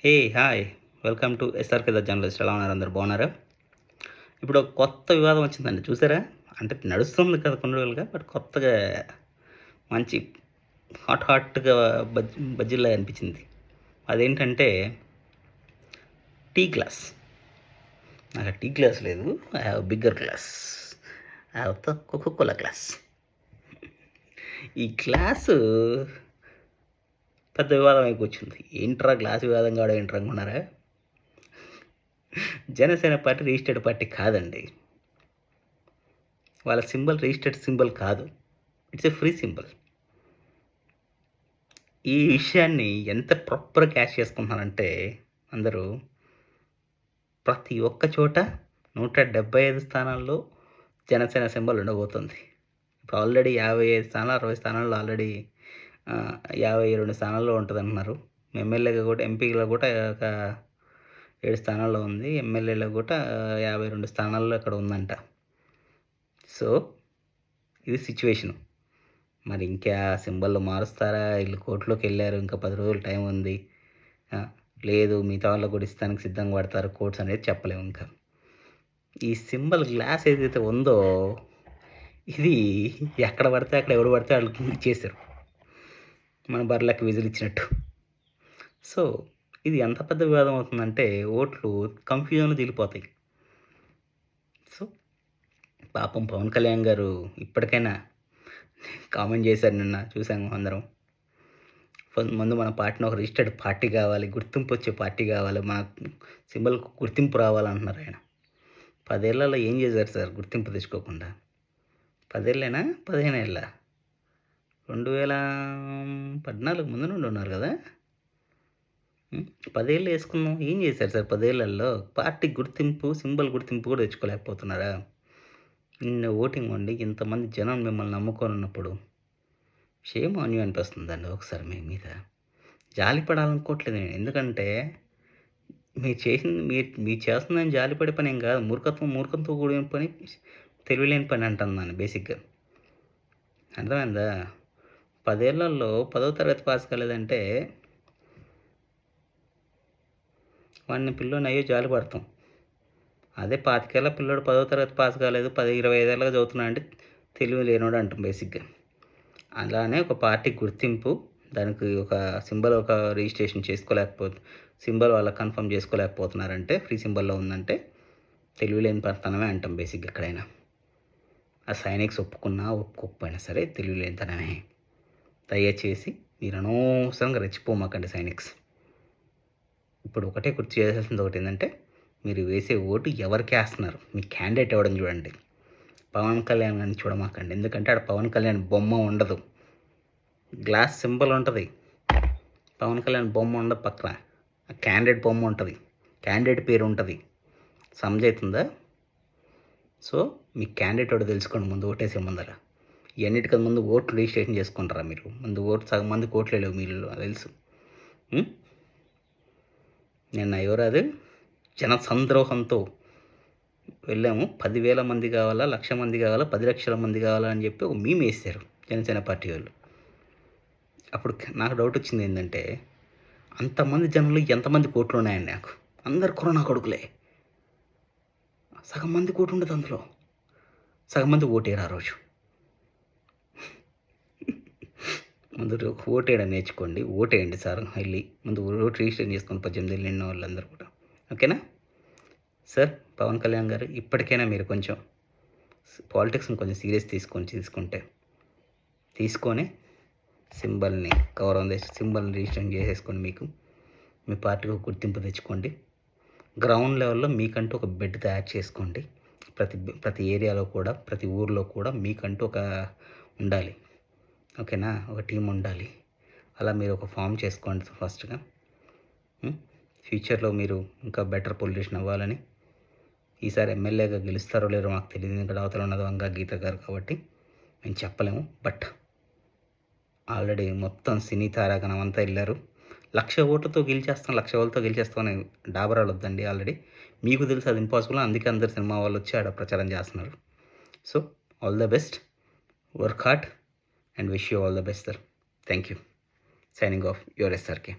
Hey hi, welcome to SRK the journalist. ఎలా ఉన్నారు? అందరు బాగున్నారా? ఇప్పుడు ఒక కొత్త వివాదం వచ్చిందండి, చూసారా? అంటే నడుస్తుంది కదా కొన్ని రోజులుగా, బట్ కొత్తగా మంచి హాట్గా బజ్జీలా అనిపించింది. అదేంటంటే టీ గ్లాస్. నాకు టీ గ్లాస్ లేదు, I have bigger glass. I have the Coca Cola glass. ఈ గ్లాసు పెద్ద వివాదం అయిపోయింది. ఏంట్రా గ్లాస్ వివాదం కావడం ఏంట్రా అనుకున్నారా? జనసేన పార్టీ రిజిస్టర్డ్ పార్టీ కాదండి. వాళ్ళ సింబల్ రిజిస్టర్డ్ సింబల్ కాదు, ఇట్స్ ఏ ఫ్రీ సింబల్. ఈ విషయాన్ని ఎంత ప్రాపర్ క్యాష్ చేసుకుంటున్నారంటే అందరూ, ప్రతి ఒక్క చోట 175 స్థానాల్లో జనసేన సింబల్ ఉండబోతుంది. ఇప్పుడు ఆల్రెడీ 55 స్థానాలు 60 స్థానాల్లో ఆల్రెడీ 52 స్థానాల్లో ఉంటుందంటున్నారు. ఎమ్మెల్యేగా కూడా, ఎంపీలో కూడా ఒక 7 స్థానాల్లో ఉంది. ఎమ్మెల్యేలో కూడా 52 స్థానాల్లో ఇక్కడ ఉందంట. సో ఇది సిచ్యువేషను. మరి ఇంకా సింబల్ మారుస్తారా? వీళ్ళు కోర్టులోకి వెళ్ళారు, ఇంకా 10 రోజులు టైం ఉంది. లేదు మిగతా వాళ్ళకు కూడా ఇస్తానికి సిద్ధంగా పడతారు కోర్ట్స్ అనేది చెప్పలేము. ఇంకా ఈ సింబల్ గ్లాస్ ఏదైతే ఉందో, ఇది ఎక్కడ పడితే అక్కడ ఎవడు పడితే వాళ్ళకి ఇచ్చేసారు, మన బర్రెలకు విజిల్ ఇచ్చినట్టు. సో ఇది ఎంత పెద్ద వివాదం అవుతుందంటే ఓట్లు కన్ఫ్యూజన్లో దిగిపోతాయి. సో పాపం పవన్ కళ్యాణ్ గారు ఇప్పటికైనా కామెంట్ చేశారు, నిన్న చూసాము అందరం. ముందు మన పార్టీని ఒక రిజిస్టర్డ్ పార్టీ కావాలి, గుర్తింపు వచ్చే పార్టీ కావాలి, మన సింబల్కు గుర్తింపు రావాలంటున్నారు ఆయన. 10 ఏళ్లలో ఏం చేశారు సార్ గుర్తింపు తెచ్చుకోకుండా? 10 ఏళ్ళేనా 15 ఏళ్ళ? 2014 ముందు నుండి ఉన్నారు కదా. 10 ఏళ్ళు వేసుకున్నాం, ఏం చేశారు సార్ 10 ఏళ్లలో? పార్టీ గుర్తింపు, సింబల్ గుర్తింపు కూడా తెచ్చుకోలేకపోతున్నారా? నిన్న ఓటింగ్ వండి ఇంతమంది జనం మిమ్మల్ని నమ్ముకొని ఉన్నప్పుడు షేమ్ ఆన్ యూ అనిపిస్తుందండి. ఒకసారి మీ మీద జాలి పడాలనుకోవట్లేదు నేను. ఎందుకంటే మీరు చేస్తుందని జాలిపడే పని ఏం కాదు, మూర్ఖంతో కూడిన పని, తెలివిలేని పని అంటున్నాను బేసిక్గా. అర్థమైందా? 10 ఏళ్లలో 10వ తరగతి పాస్ కాలేదంటే వాడిని పిల్లోని అయ్యో జాలి పడతాం. అదే 25 ఏళ్ళ పిల్లోడు 10వ తరగతి పాస్ కాలేదు, 25 ఏళ్ళగా చదువుతున్నా అంటే తెలివి లేనోడు అంటాం బేసిక్గా. అలానే ఒక పార్టీ గుర్తింపు, దానికి ఒక సింబల్ ఒక రిజిస్ట్రేషన్ సింబల్ వాళ్ళకి కన్ఫర్మ్ చేసుకోలేకపోతున్నారంటే, ఫ్రీ సింబల్లో ఉందంటే తెలివిలేని పనితనమే అంటాం బేసిక్గా ఎక్కడైనా. ఆ సైనిక్స్ ఒప్పుకున్నా ఒప్పుకోకపోయినా సరే తెలివిలేనితనమే. దయచేసి మీరు అనవసరంగా రెచ్చిపోమాకండి సైనిక్స్. ఇప్పుడు ఒకటే గుర్తు చేయాల్సింది ఒకటి ఏంటంటే, మీరు వేసే ఓటు ఎవరికి వేస్తున్నారు, మీ క్యాండిడేట్ ఎవడని చూడండి. పవన్ కళ్యాణ్ అని చూడమాకండి, ఎందుకంటే ఆడ పవన్ కళ్యాణ్ బొమ్మ ఉండదు, గ్లాస్ సింబల్ ఉంటుంది, పవన్ కళ్యాణ్ బొమ్మ ఉండదు పక్కన. క్యాండిడేట్ బొమ్మ ఉంటుంది, క్యాండిడేట్ పేరు ఉంటుంది. సమజవుతుందా? సో మీ క్యాండిడేట్ ఒకటి తెలుసుకోండి ముందు ఓటేసే ముందర. ఇవన్నిటికన్నా ముందు ఓట్లు రిజిస్ట్రేషన్ చేసుకుంటారా మీరు? ముందు సగం మందికి ఓట్లు లేవు మీరు, తెలుసు. నిన్న ఎవరాదు జన సంద్రోహంతో వెళ్ళాము, 10,000 మంది కావాలా, 1,00,000 మంది కావాలా, 10 లక్షల మంది కావాలా అని చెప్పి ఒక మీమ్ వేశారు జనసేన పార్టీ వాళ్ళు. అప్పుడు నాకు డౌట్ వచ్చింది ఏంటంటే, అంతమంది జనంలో ఎంతమంది కోట్లు ఉన్నాయండి నాకు? అందరు కరోనా కొడుకులే, సగం మంది కోటు ఉండదు అందులో, సగం మంది ఓటేరు ఆ రోజు. ముందు ఓటేయడం నేర్చుకోండి, ఓటేయండి సార్. వెళ్ళి ముందు ఓటు రిజిస్టర్ చేసుకొని 18 ఏళ్ళు నిన్న వాళ్ళందరూ కూడా, ఓకేనా సార్? పవన్ కళ్యాణ్ గారు ఇప్పటికైనా మీరు కొంచెం పాలిటిక్స్ని కొంచెం సీరియస్ తీసుకొని సింబల్ని సింబల్ని రిజిస్టర్ చేసేసుకొని మీకు మీ పార్టీకి గుర్తింపు తెచ్చుకోండి. గ్రౌండ్ లెవెల్లో మీకంటూ ఒక బెడ్ తయారు చేసుకోండి. ప్రతి ఏరియాలో కూడా, ప్రతి ఊర్లో కూడా మీకంటూ ఒక ఉండాలి, ఓకేనా? ఒక టీం ఉండాలి. అలా మీరు ఒక ఫామ్ చేసుకోండి ఫస్ట్గా. ఫ్యూచర్లో మీరు ఇంకా బెటర్ పొలిటీషియన్ అవ్వాలని. ఈసారి ఎమ్మెల్యేగా గెలుస్తారో లేరో మాకు తెలియదు, ఇక్కడ అవతల ఉన్నది వంగ గీత గారు కాబట్టి మేము చెప్పలేము. బట్ ఆల్రెడీ మొత్తం సినీ తారాగణం అంతా వెళ్ళారు. 1,00,000 ఓట్లతో గెలిచేస్తాం, 1,00,000 ఓట్లతో గెలిచేస్తాం అని డాబరాలు వద్దండి. ఆల్రెడీ మీకు తెలుసు అది ఇంపాసిబుల్, అందుకే అందరు సినిమా వాళ్ళు వచ్చి ఆడ ప్రచారం చేస్తున్నారు. So all the best, work hard and wish you all the best sir. Thank you. Signing off your SRK.